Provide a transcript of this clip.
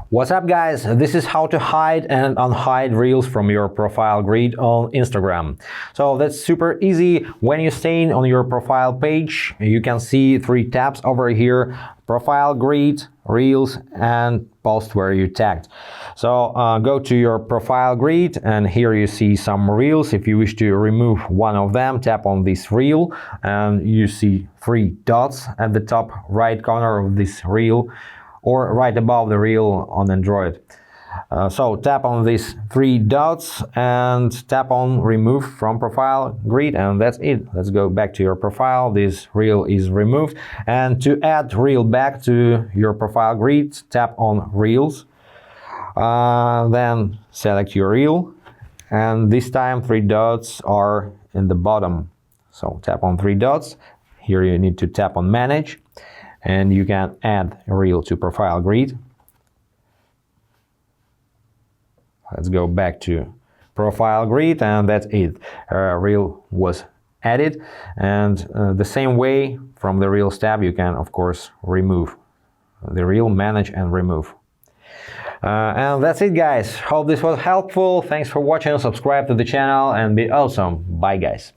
What's up, guys? This is how to hide and unhide reels from your profile grid on Instagram. So that's super easy. When you stay on your profile page, you can see 3 tabs over here: profile grid, reels, and post where you tagged. So go to your profile grid, and here you see some reels. If you wish to remove one of them, tap on this reel and you see 3 dots at the top right corner of this reel, or right above the reel on Android. So tap on these 3 dots and tap on remove from profile grid, and that's it. Let's go back to your profile. This reel is removed, and to add reel back to your profile grid, tap on reels, then select your reel, and this time 3 dots are in the bottom. So tap on 3 dots. Here you need to tap on manage, and you can add a reel to profile grid. Let's go back to profile grid, and that's it. Reel was added, and the same way from the reels tab you can of course remove the reel, manage and remove. And that's it, guys. Hope this was helpful. Thanks for watching. Subscribe to the channel and be awesome. Bye, guys.